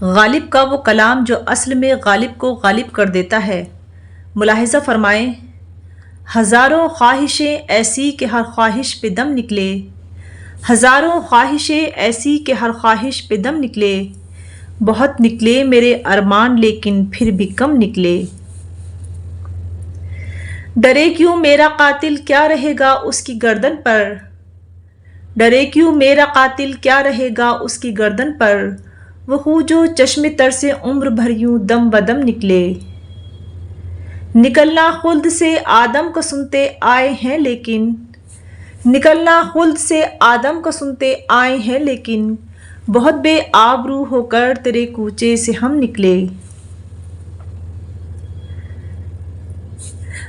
غالب کا وہ کلام جو اصل میں غالب کو غالب کر دیتا ہے۔ ملاحظہ فرمائیں، ہزاروں خواہشیں ایسی کہ ہر خواہش پہ دم نکلے، ہزاروں خواہشیں ایسی کہ ہر خواہش پہ دم نکلے، بہت نکلے میرے ارمان لیکن پھر بھی کم نکلے۔ ڈرے کیوں میرا قاتل کیا رہے گا اس کی گردن پر، ڈرے کیوں میرا قاتل کیا رہے گا اس کی گردن پر، وہ خوں جو چشم تر سے عمر بھر یوں دم بدم نکلے۔ نکلنا خلد سے آدم کا سنتے آئے ہیں لیکن، نکلنا خلد سے آدم کا سنتے آئے ہیں لیکن، بہت بے آبرو ہو کر تیرے کوچے سے ہم نکلے۔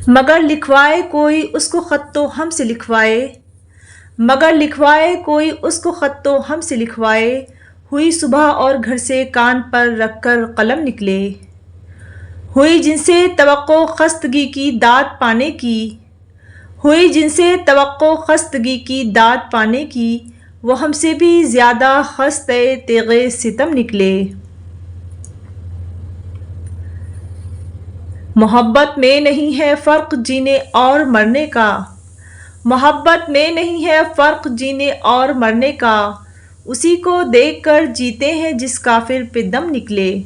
مگر لکھوائے کوئی اس کو خط تو ہم سے لکھوائے، مگر لکھوائے کوئی اس کو خط تو ہم سے لکھوائے، ہوئی صبح اور گھر سے کان پر رکھ کر قلم نکلے۔ ہوئی جن سے توقع خستگی کی داد پانے کی، ہوئی جن سے توقع خستگی کی داد پانے کی، وہ ہم سے بھی زیادہ خستہ تیغ ستم نکلے۔ محبت میں نہیں ہے فرق جینے اور مرنے کا، محبت میں نہیں ہے فرق جینے اور مرنے کا، اسی کو دیکھ کر جیتے ہیں جس کافر پہ دم نکلے۔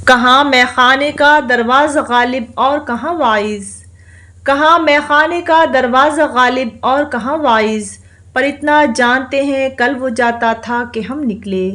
کہاں مے خانے کا دروازہ غالب اور کہاں واعظ، کہاں مے خانے کا دروازہ غالب اور کہاں واعظ، پر اتنا جانتے ہیں کل وہ جاتا تھا کہ ہم نکلے۔